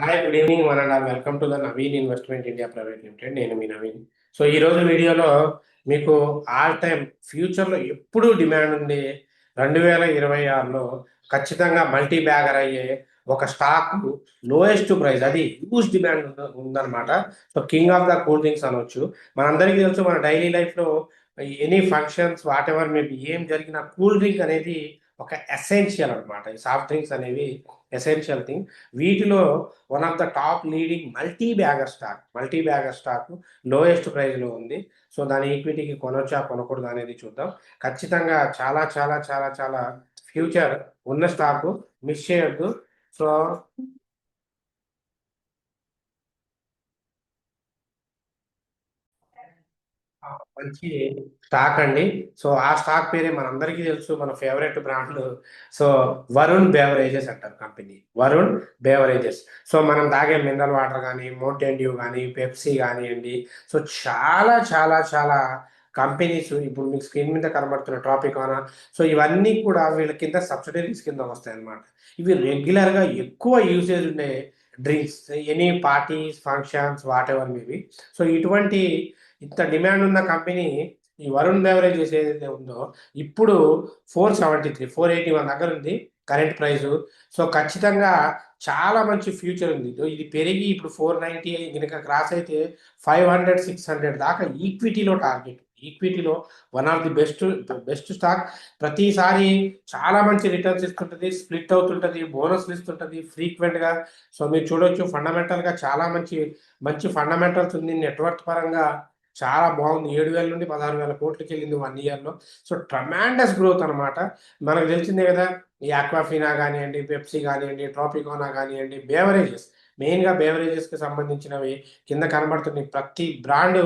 Hi good evening one and all welcome to the Naveen investment India private limited. నేను మీ Naveen. So ఈ రోజు వీడియోలో మీకు ఆల్ టైమ్ ఫ్యూచర్లో ఎప్పుడూ డిమాండ్ ఉంది 2026లో ఖచ్చితంగా మల్టీ బ్యాగర్ అయ్యే ఒక స్టాక్ లోయెస్ట్ ప్రైస్, అది హ్యూజ్ డిమాండ్ ఉందన్నమాట. So king of the cool drinks అనొచ్చు. మనందరికీ తెలుసు, మన డైలీ లైఫ్లో any functions what ever maybe ఏం జరిగినా కూల్ డ్రింక్ అనేది ఒక ఎసెన్షియల్ అనమాట. ఈ సాఫ్ట్ డ్రింక్స్ అనేవి ఎసెన్షియల్ థింగ్. వీటిలో one of the top leading multi bagger stock lowest ప్రైస్లో ఉంది. సో దాని ఈక్విటీకి కొనొచ్చా కొనకూడదు అనేది చూద్దాం. ఖచ్చితంగా చాలా చాలా చాలా చాలా ఫ్యూచర్ ఉన్న స్టాకు, మిస్ చేయొద్దు. సో మంచి స్టాక్ అండి. సో ఆ స్టాక్ పేరే మనందరికీ తెలుసు, మన favourite brand. So Varun beverages అంటారు కంపెనీ, వరుణ్ బేవరేజెస్. సో మనం తాగే మినరల్ వాటర్ కానీ, మౌంటైన్ డ్యూ కానీ, పెప్సీ కానివ్వండి, సో చాలా చాలా చాలా కంపెనీస్ ఇప్పుడు మీకు స్క్రీన్ మీద కనబడుతున్న ట్రాపికానా, సో ఇవన్నీ కూడా వీళ్ళ కింద సబ్సిడరీస్ కింద వస్తాయి అన్నమాట. ఇవి రెగ్యులర్గా ఎక్కువ యూసేజ్ ఉండే drinks, any parties functions what ever maybe. So ఇటువంటి ఇంత డిమాండ్ ఉన్న కంపెనీ ఈ వరుణ్ బెవరేజెస్ ఏదైతే ఉందో ఇప్పుడు 473 481 దగ్గర ఉంది కరెంట్ ప్రైస్. సో ఖచ్చితంగా చాలా మంచి ఫ్యూచర్ ఉంది. ఇది పెరిగి ఇప్పుడు 490 కనుక క్రాస్ అయితే 500 600 దాకా ఈక్విటీలో టార్గెట్. ఈక్విటీలో one of the best best stock. ప్రతిసారి చాలా మంచి రిటర్న్స్ ఇస్తుంటుంది, స్ప్లిట్ అవుతుంటుంది, బోనస్లు ఇస్తుంటుంది ఫ్రీక్వెంట్గా. సో మీరు చూడొచ్చు, ఫండమెంటల్గా చాలా మంచి మంచి ఫండమెంటల్స్ ఉంది. నెట్వర్క్ పరంగా చాలా బాగుంది. 7,000 నుండి 16,000 కోట్లకి వెళ్ళింది 1 ఇయర్లో. సో ట్రమాండస్ గ్రోత్ అనమాట. మనకు తెలిసిందే కదా, ఈ ఆక్వాఫినా కానివ్వండి, పెప్సీ కానివ్వండి, ట్రాపికోనా కానివ్వండి, బేవరేజెస్, మెయిన్గా బేవరేజెస్కి సంబంధించినవి కింద కనబడుతుంది. ప్రతి బ్రాండ్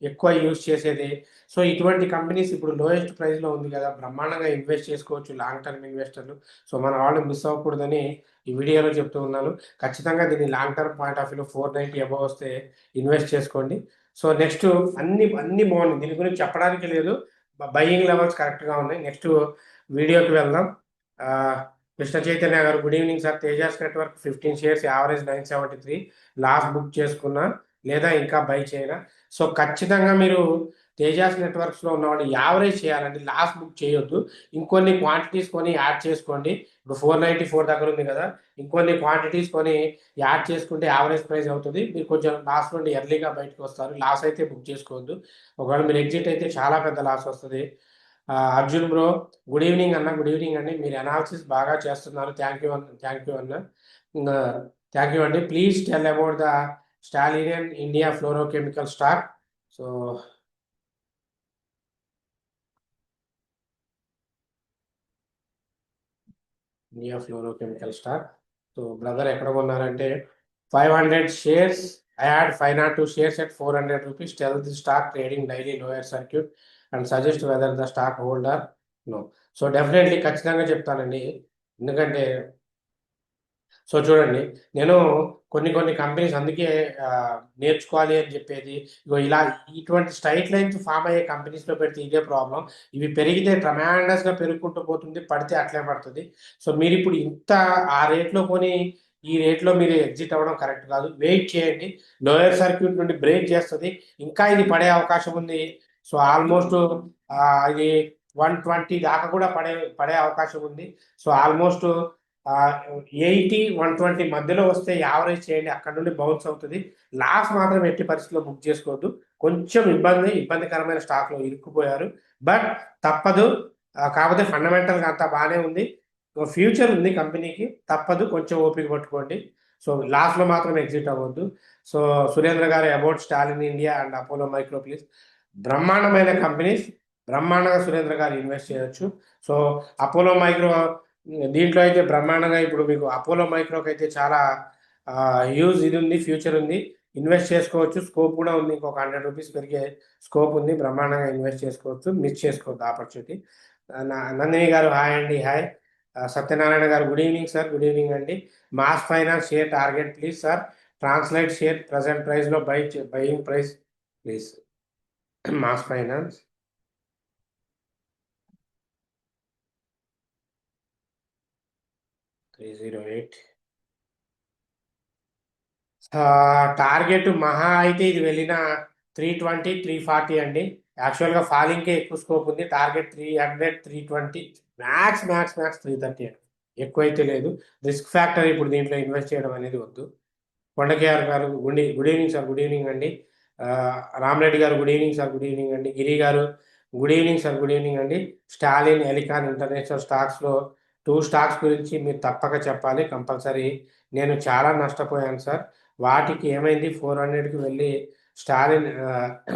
ఎక్కువ యూజ్ చేసేది. సో ఇటువంటి కంపెనీస్ ఇప్పుడు లోయెస్ట్ ప్రైస్లో ఉంది కదా, బ్రహ్మాండంగా ఇన్వెస్ట్ చేసుకోవచ్చు లాంగ్ టర్మ్ ఇన్వెస్టర్లు. సో మన వాళ్ళు మిస్ అవ్వకూడదని ఈ వీడియోలో చెప్తూ ఉన్నాను. ఖచ్చితంగా దీన్ని లాంగ్ టర్మ్ పాయింట్ ఆఫ్ వ్యూలో 490 అబవ్ వస్తే ఇన్వెస్ట్ చేసుకోండి. సో నెక్స్ట్ అన్ని అన్ని బాగున్నాయి, దీని గురించి చెప్పడానికి లేదు. బయింగ్ లెవెల్స్ కరెక్ట్గా ఉన్నాయి. నెక్స్ట్ వీడియోకి వెళ్దాం. ఆ, కృష్ణ చైతన్య గారు, good evening sir. Tejas network 15 shares, average 973, last book చేసుకున్నా లేదా ఇంకా బై చేయనా? సో ఖచ్చితంగా మీరు తేజాస్ నెట్వర్క్స్లో ఉన్నవాళ్ళు యావరేజ్ చేయాలండి, లాస్ట్ బుక్ చేయొద్దు. ఇంకొన్ని క్వాంటిటీస్ కొని యాడ్ చేసుకోండి. ఇప్పుడు 494 దగ్గర ఉంది కదా, ఇంకొన్ని క్వాంటిటీస్ కొని యాడ్ చేసుకుంటే యావరేజ్ ప్రైస్ అవుతుంది. మీరు కొంచెం లాస్ నుండి ఎర్లీగా బయటకు వస్తారు. లాస్ అయితే బుక్ చేసుకోవద్దు. ఒకవేళ మీరు ఎగ్జిట్ అయితే చాలా పెద్ద లాస్ వస్తుంది. అర్జున్ బ్రో, గుడ్ ఈవినింగ్ అన్న. గుడ్ ఈవినింగ్ అండి. మీరు అనాలిసిస్ బాగా చేస్తున్నారు. థ్యాంక్ యూ అన్న, థ్యాంక్ యూ అన్న, థ్యాంక్ యూ అండి. Please tell about the Stallion India Fluorochemical stock. So India Fluorochemical stock. So brother ఎక్కడ కొన్నారంటే 500 shares. I had 502 shares at 400 rupees. Tell the stock trading daily lower circuit and suggest whether the stock hold or no. So definitely ఖచ్చితంగా చెప్తానండి. ఎందుకంటే so చూడండి, నేను కొన్ని కొన్ని companies అందుకే నేర్చుకోవాలి అని చెప్పేది. ఇగో ఇలా ఇటువంటి స్ట్రైట్ లైన్స్ ఫామ్ అయ్యే కంపెనీస్లో పెడితే ఇదే ప్రాబ్లం. ఇవి పెరిగితే ట్రమాండస్గా పెరుగుకుంటూ పోతుంది, పడితే అట్లే పడుతుంది. సో మీరు ఇప్పుడు ఇంత ఆ రేట్లో కొని ఈ రేట్లో మీరు ఎగ్జిట్ అవ్వడం కరెక్ట్ కాదు. వెయిట్ చేయండి, లోయర్ సర్క్యూట్ నుండి బ్రేక్ చేస్తుంది, ఇంకా ఇది పడే అవకాశం ఉంది. సో ఆల్మోస్ట్ ఇది 120 దాకా కూడా పడే పడే అవకాశం ఉంది. సో ఆల్మోస్ట్ 80 120 మధ్యలో వస్తే యావరేజ్ చేయండి, అక్కడ నుండి బౌన్స్ అవుతుంది. లాస్ మాత్రం ఎట్టి పరిస్థితిలో బుక్ చేసుకోవద్దు. కొంచెం ఇబ్బందికరమైన స్టాక్లో ఇరుక్కుపోయారు, బట్ తప్పదు. కాకపోతే ఫండమెంటల్గా అంతా బాగానే ఉంది, ఫ్యూచర్ ఉంది కంపెనీకి, తప్పదు, కొంచెం ఓపిక పట్టుకోండి. సో లాస్ట్లో మాత్రం ఎగ్జిట్ అవ్వద్దు. సో సురేంద్ర గారు, about Stalin India and Apollo micro please. బ్రహ్మాండమైన కంపెనీస్, బ్రహ్మాండంగా సురేంద్ర గారు ఇన్వెస్ట్ చేయొచ్చు. సో అపోలో మైక్రో దీంట్లో అయితే బ్రహ్మాండంగా ఇప్పుడు మీకు అపోలో మైక్రోకి అయితే చాలా యూజ్ ఇది ఉంది, ఫ్యూచర్ ఉంది, ఇన్వెస్ట్ చేసుకోవచ్చు. స్కోప్ కూడా ఉంది, ఇంకొక 100 రూపీస్ పెరిగే స్కోప్ ఉంది. బ్రహ్మాండంగా ఇన్వెస్ట్ చేసుకోవచ్చు, మిస్ చేసుకోవద్దు ఆపర్చునిటీ. నందిని గారు హాయ్ అండి. Hi. Satyanarayana garu, good evening sir. Good evening అండి. Mas finance share target please sir. Translate share present ప్రైస్లో buying price please. Mas finance 308. Target మహా అయితే ఇది వెళ్ళిన 320 340 అండి. యాక్చువల్గా ఫాలింగ్కే ఎక్కువ స్కోప్ ఉంది. టార్గెట్ 300 320, మ్యాక్స్ మ్యాక్స్ మ్యాక్స్ 330 అండి. ఎక్కువైతే లేదు. రిస్క్ ఫ్యాక్టర్ ఇప్పుడు దీంట్లో ఇన్వెస్ట్ చేయడం అనేది వద్దు. కొండకేఆర్ గారు good evening sir, good evening అండి. రామరెడ్డి గారు good evening sir, good evening అండి. గిరి గారు good evening sir, good evening అండి. స్టాలిన్ ఎలికాన్ ఇంటర్నేషనల్ స్టాక్స్లో 2 స్టాక్స్ గురించి మీరు తప్పక చెప్పాలి కంపల్సరీ. నేను చాలా నష్టపోయాను సార్. వాటికి ఏమైంది, 400కి వెళ్ళి స్టాలిన్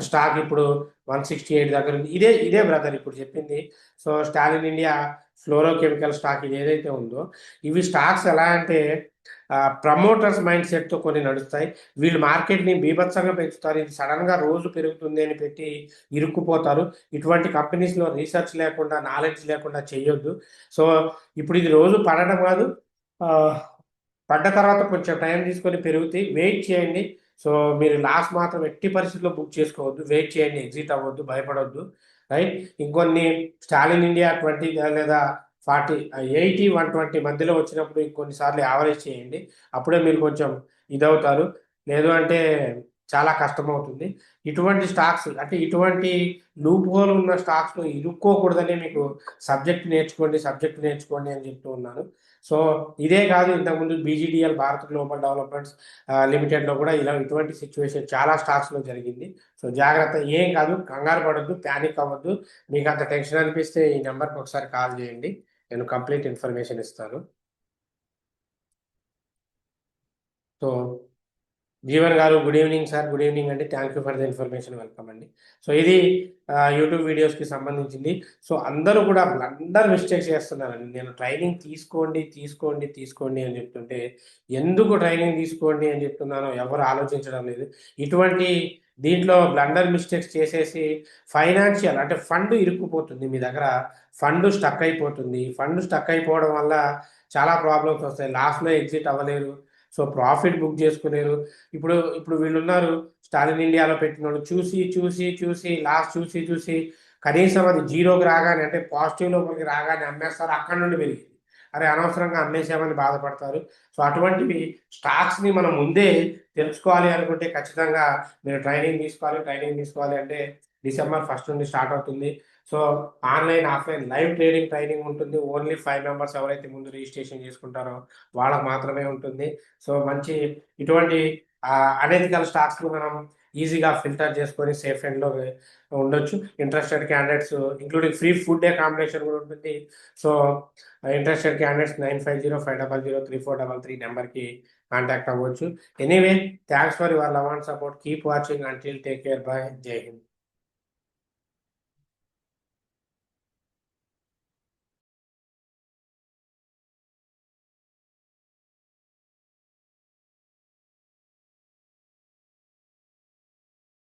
స్టాక్ ఇప్పుడు 168 దగ్గర ఉంది. ఇదే ఇదే బ్రదర్ ఇప్పుడు చెప్పింది. So Stalin India ఫ్లోరో chemical stock ఇది ఏదైతే ఉందో, ఇవి స్టాక్స్ ఎలా అంటే ప్రమోటర్స్ మైండ్ సెట్తో కొన్ని నడుస్తాయి. వీళ్ళు మార్కెట్ని బీభత్సంగా పెంచుతారు. ఇది సడన్గా రోజు పెరుగుతుంది అని పెట్టి ఇరుక్కుపోతారు. ఇటువంటి కంపెనీస్లో రీసెర్చ్ లేకుండా, నాలెడ్జ్ లేకుండా చేయొద్దు. సో ఇప్పుడు ఇది రోజు పడడం కాదు, ఆ, పడ్డ తర్వాత కొంచెం టైం తీసుకొని పెరుగుతాయి. వెయిట్ చేయండి. సో మీరు లాస్ మాత్రం ఎట్టి పరిస్థితుల్లో బుక్ చేసుకోవద్దు. వెయిట్ చేయండి, ఎగ్జిట్ అవ్వద్దు, భయపడవద్దు. రైట్. ఇంకొన్ని స్టాలిన్ ఇండియా 20 లేదా 40 80 120 మధ్యలో వచ్చినప్పుడు కొన్నిసార్లు యావరేజ్ చేయండి. అప్పుడే మీరు కొంచెం ఇదవుతారు. లేదు అంటే చాలా కష్టమవుతుంది. ఇటువంటి స్టాక్స్ అంటే ఇటువంటి లూప్ హోల్ ఉన్న స్టాక్స్లో ఇరుక్కోకూడదని మీకు సబ్జెక్ట్ నేర్చుకోండి అని చెప్తూ ఉన్నాను. సో ఇదే కాదు, ఇంతకుముందు బీజీడీఎల్ భారత్ గ్లోబల్ డెవలప్మెంట్స్ లిమిటెడ్లో కూడా ఇలా ఇటువంటి సిచ్యువేషన్ చాలా స్టాక్స్లో జరిగింది. సో జాగ్రత్త, ఏం కాదు, కంగారు పడొద్దు, ప్యానిక్ అవ్వద్దు. మీకు అంత టెన్షన్ అనిపిస్తే ఈ నెంబర్కి ఒకసారి కాల్ చేయండి, నేను కంప్లీట్ ఇన్ఫర్మేషన్ ఇస్తాను. So Jeevan garu good evening sir, good evening అండి. Thank you for the information, welcome అండి. సో ఇది యూట్యూబ్ వీడియోస్కి సంబంధించింది. సో అందరూ కూడా అందరు మిస్టేక్స్ చేస్తున్నారండి. నేను ట్రైనింగ్ తీసుకోండి తీసుకోండి తీసుకోండి అని చెప్తుంటే ఎందుకు ట్రైనింగ్ తీసుకోండి అని చెప్తున్నానో ఎవరు ఆలోచించడం లేదు. ఇటువంటి దీంట్లో బ్లండర్ మిస్టేక్స్ చేసేసి ఫైనాన్షియల్ అంటే ఫండ్ ఇరుక్కుపోతుంది. మీ దగ్గర ఫండ్ స్టక్ అయిపోవడం వల్ల చాలా ప్రాబ్లమ్స్ వస్తాయి. లాస్ట్లో ఎగ్జిట్ అవ్వలేరు. సో ప్రాఫిట్ బుక్ చేసుకునేరు. ఇప్పుడు ఇప్పుడు వీళ్ళున్నారు, స్టాలిన్ ఇండియాలో పెట్టిన వాళ్ళు చూసి చూసి చూసి లాస్ట్ చూసి చూసి కనీసం అది జీరోకి రాగానే అంటే పాజిటివ్ లోపలికి రాగానే అమ్మేస్తారు. అక్కడ నుండి పెరిగింది, అరే అనవసరంగా అమ్మేసామని బాధపడతారు. సో అటువంటివి స్టాక్స్ని మనం ముందే తెలుసుకోవాలి అనుకుంటే ఖచ్చితంగా మీరు ట్రైనింగ్ తీసుకోవాలి అంటే December 1 నుండి స్టార్ట్ అవుతుంది. So online offline live training ఉంటుంది. ఓన్లీ 5 మెంబర్స్ ఎవరైతే ముందు రిజిస్ట్రేషన్ చేసుకుంటారో వాళ్ళకు మాత్రమే ఉంటుంది. సో మంచి ఇటువంటి అనెథికల్ స్టాక్స్ని మనం ఈజీగా ఫిల్టర్ చేసుకొని సేఫ్ ఎండ్లో ఉండొచ్చు. Interested candidates including free food accommodation కూడా ఉంటుంది. సో ఇంట్రెస్టెడ్ క్యాండిడేట్స్ 9505003433 నెంబర్కి కాంటాక్ట్ అవ్వచ్చు. Anyway, thanks for your love and support. Keep watching until take care. By. జై హింద్.